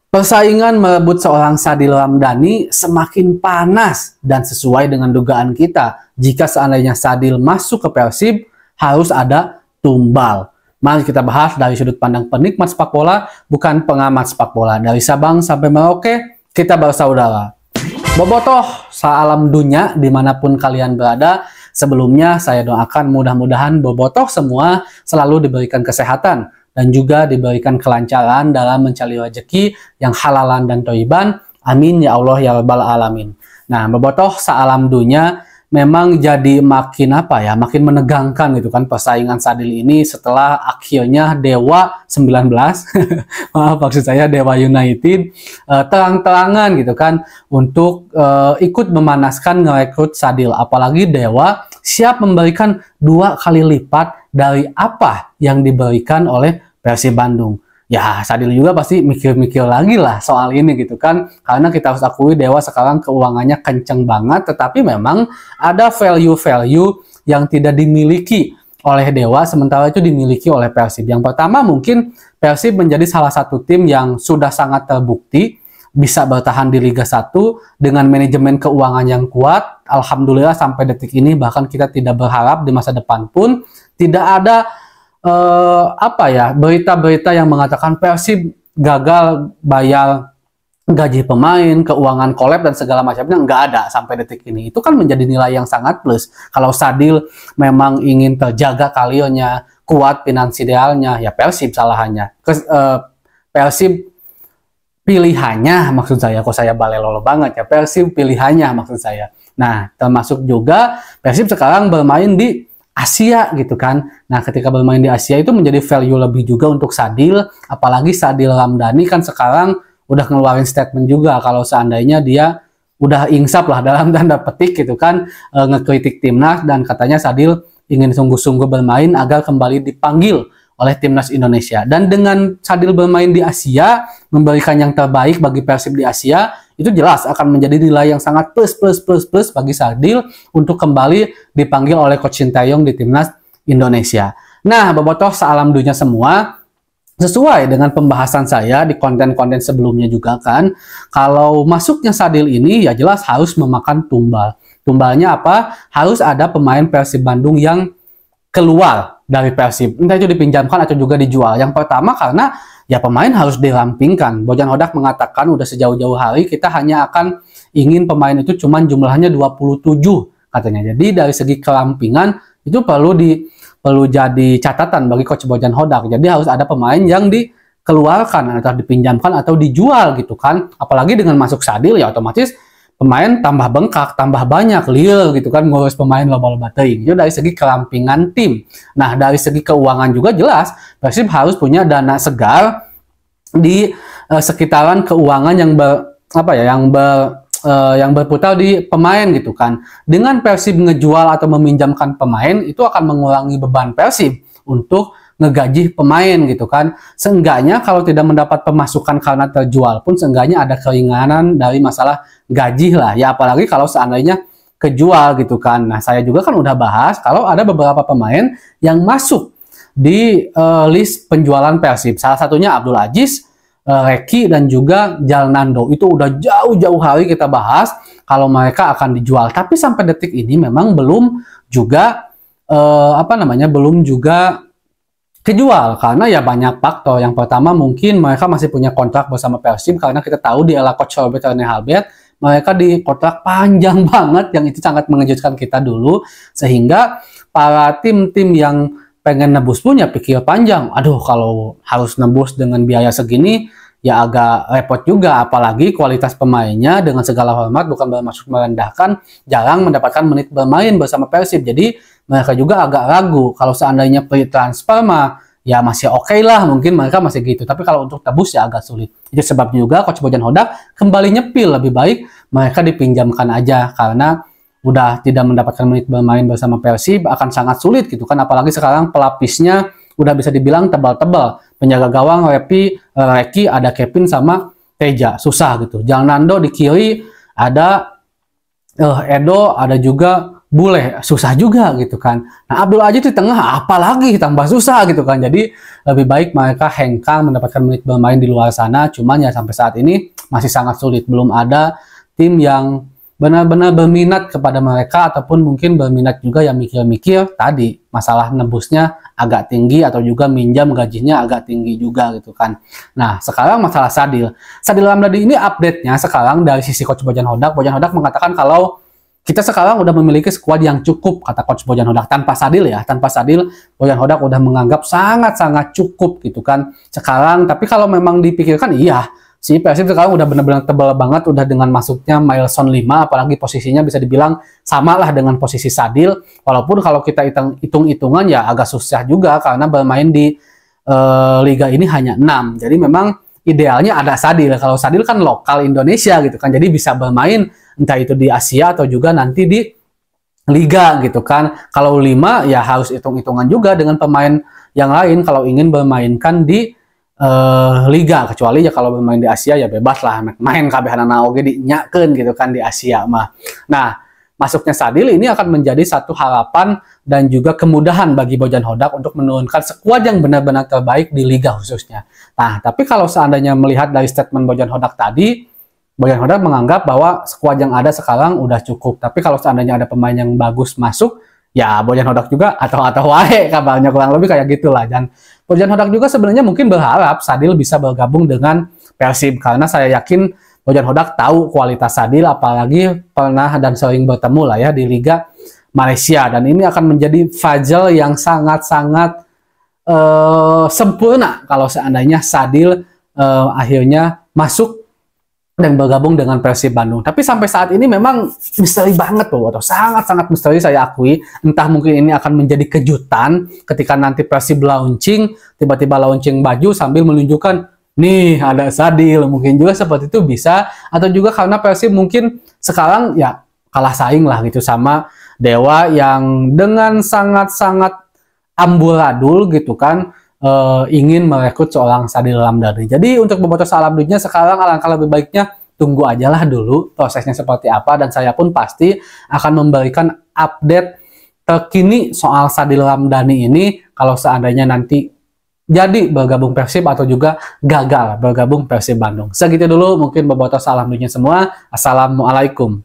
Persaingan merebut seorang Sadil Ramdhani semakin panas dan sesuai dengan dugaan kita. Jika seandainya Sadil masuk ke Persib, harus ada tumbal. Mari kita bahas dari sudut pandang penikmat sepak bola, bukan pengamat sepak bola. Dari Sabang sampai Merauke, kita bersaudara. Bobotoh, salam dunia dimanapun kalian berada. Sebelumnya saya doakan mudah-mudahan bobotoh semua selalu diberikan kesehatan dan juga diberikan kelancaran dalam mencari rezeki yang halalan dan thayyiban. Amin ya Allah ya rabbal alamin. Nah, bobotoh salam dunia memang jadi makin makin menegangkan gitu kan persaingan Sadil ini setelah akhirnya Dewa 19 maaf maksud saya Dewa United terang-terangan gitu kan untuk ikut memanaskan ngerekrut Sadil, apalagi Dewa siap memberikan 2 kali lipat dari apa yang diberikan oleh Persib Bandung. Ya, Sadil juga pasti mikir-mikir lagi lah soal ini gitu kan. Karena kita harus akui Dewa sekarang keuangannya kenceng banget, tetapi memang ada value-value yang tidak dimiliki oleh Dewa, sementara itu dimiliki oleh Persib. Yang pertama mungkin Persib menjadi salah satu tim yang sudah sangat terbukti bisa bertahan di Liga 1 dengan manajemen keuangan yang kuat. Alhamdulillah sampai detik ini bahkan kita tidak berharap di masa depan pun tidak ada berita-berita yang mengatakan Persib gagal bayar gaji pemain, keuangan kolab dan segala macamnya, nggak ada sampai detik ini. Itu kan menjadi nilai yang sangat plus. Kalau Sadil memang ingin terjaga kalionya, kuat finansialnya, ya Persib salahannya. Persib pilihannya maksud saya, kok saya balelolo banget ya, Persib pilihannya maksud saya. Nah, termasuk juga Persib sekarang bermain di Asia gitu kan. Nah, ketika bermain di Asia itu menjadi value lebih juga untuk Sadil, apalagi Sadil Ramdhani kan sekarang udah ngeluarin statement juga kalau seandainya dia udah insaf lah dalam tanda petik gitu kan, ngekritik timnas dan katanya Sadil ingin sungguh-sungguh bermain agar kembali dipanggil oleh timnas Indonesia. Dan dengan Sadil bermain di Asia, memberikan yang terbaik bagi Persib di Asia, itu jelas akan menjadi nilai yang sangat plus bagi Sadil untuk kembali dipanggil oleh Coach Sintayong di timnas Indonesia. Nah, bobotoh salam dunia semua, sesuai dengan pembahasan saya di konten-konten sebelumnya juga kan, kalau masuknya Sadil ini ya jelas harus memakan tumbal. Tumbalnya apa? Harus ada pemain Persib Bandung yang keluar dari Persib, entah itu dipinjamkan atau juga dijual. Yang pertama karena ya pemain harus dirampingkan. Bojan Hodak mengatakan udah sejauh-jauh hari kita hanya akan ingin pemain itu cuman jumlahnya 27 katanya. Jadi dari segi kerampingan itu perlu jadi catatan bagi Coach Bojan Hodak. Jadi harus ada pemain yang dikeluarkan atau dipinjamkan atau dijual gitu kan. Apalagi dengan masuk Sadil ya otomatis pemain tambah bengkak, tambah banyak, liar gitu kan, ngurus pemain loba-loba teuing. Itu dari segi kerampingan tim. Nah, dari segi keuangan juga jelas, Persib harus punya dana segar di sekitaran keuangan yang berputar di pemain gitu kan. Dengan Persib ngejual atau meminjamkan pemain, itu akan mengurangi beban Persib untuk ngegaji pemain gitu kan. Seenggaknya kalau tidak mendapat pemasukan karena terjual pun seenggaknya ada keringanan dari masalah gaji lah ya, apalagi kalau seandainya kejual gitu kan. Nah, saya juga kan udah bahas kalau ada beberapa pemain yang masuk di list penjualan Persib. Salah satunya Abdul Aziz, Reki dan juga Jalnando. Itu udah jauh-jauh hari kita bahas kalau mereka akan dijual. Tapi sampai detik ini memang belum juga belum juga kejual karena ya banyak faktor. Yang pertama mungkin mereka masih punya kontrak bersama Persib karena kita tahu di era Coach Robert Rene Halbert mereka di kontrak panjang banget yang itu sangat mengejutkan kita dulu, sehingga para tim-tim yang pengen nebus pun ya pikir panjang. Aduh, kalau harus nebus dengan biaya segini ya agak repot juga, apalagi kualitas pemainnya dengan segala hormat bukan bermaksud merendahkan jarang mendapatkan menit bermain bersama Persib. Jadi mereka juga agak ragu kalau seandainya free transfer mah ya masih oke lah, mungkin mereka masih gitu. Tapi kalau untuk tebus ya agak sulit. Itu sebabnya juga Coach Bojan Hodak kembali nyepil, lebih baik mereka dipinjamkan aja karena udah tidak mendapatkan menit bermain bersama Persib akan sangat sulit gitu kan. Apalagi sekarang pelapisnya udah bisa dibilang tebal-tebal. Penjaga gawang Reki, ada Kevin sama Teja, susah gitu. Jalnando di kiri ada Edo, ada juga Bule susah juga gitu kan. Nah, Abdul Aziz di tengah apalagi tambah susah gitu kan. Jadi lebih baik mereka hengkang mendapatkan menit bermain di luar sana. Cuman ya sampai saat ini masih sangat sulit. Belum ada tim yang benar-benar berminat kepada mereka, ataupun mungkin berminat juga yang mikir-mikir tadi masalah nebusnya agak tinggi atau juga minjam gajinya agak tinggi juga gitu kan. Nah, sekarang masalah Sadil Ramdhani ini update-nya sekarang dari sisi coach Bojan Hodak mengatakan kalau kita sekarang udah memiliki skuad yang cukup, kata coach Bojan Hodak. Tanpa Sadil Bojan Hodak udah menganggap sangat-sangat cukup gitu kan sekarang. Tapi kalau memang dipikirkan, iya, si Persib sekarang udah benar-benar tebal banget, udah dengan masuknya milestone 5, apalagi posisinya bisa dibilang samalah dengan posisi Sadil, walaupun kalau kita hitung-hitungan ya agak susah juga karena bermain di liga ini hanya 6. Jadi memang idealnya ada Sadil. Kalau Sadil kan lokal Indonesia gitu kan, jadi bisa bermain entah itu di Asia atau juga nanti di liga gitu kan. Kalau 5 ya harus hitung-hitungan juga dengan pemain yang lain kalau ingin bermainkan di liga, kecuali ya kalau bermain di Asia ya bebas lah main kabehana oge dinyakeun gitu kan di Asia mah. Nah, masuknya Sadil ini akan menjadi satu harapan dan juga kemudahan bagi Bojan Hodak untuk menurunkan skuad yang benar-benar terbaik di liga khususnya. Nah, tapi kalau seandainya melihat dari statement Bojan Hodak tadi, Bojan Hodak menganggap bahwa skuad yang ada sekarang udah cukup. Tapi kalau seandainya ada pemain yang bagus masuk, ya Bojan Hodak juga atau wae kabarnya, kurang lebih kayak gitulah. Dan Bojan Hodak juga sebenarnya mungkin berharap Sadil bisa bergabung dengan Persib, karena saya yakin Bojan Hodak tahu kualitas Sadil, apalagi pernah dan sering bertemu lah ya di Liga Malaysia. Dan ini akan menjadi puzzle yang sangat-sangat sempurna kalau seandainya Sadil akhirnya masuk dan bergabung dengan Persib Bandung. Tapi sampai saat ini memang misteri banget tuh, atau sangat-sangat misteri saya akui. Entah mungkin ini akan menjadi kejutan ketika nanti Persib launching, tiba-tiba launching baju sambil menunjukkan, nih ada Sadil, mungkin juga seperti itu bisa. Atau juga karena Persib mungkin sekarang ya kalah saing lah gitu sama Dewa yang dengan sangat-sangat amburadul gitu kan, ingin merekrut seorang Sadil Ramdhani. Jadi untuk Bobotoh Salam Dunia sekarang alangkah lebih baiknya tunggu aja lah dulu prosesnya seperti apa, dan saya pun pasti akan memberikan update terkini soal Sadil Ramdhani ini kalau seandainya nanti jadi bergabung Persib atau juga gagal bergabung Persib Bandung. Segitu dulu mungkin Bobotoh Salam Dunia semua. Assalamualaikum.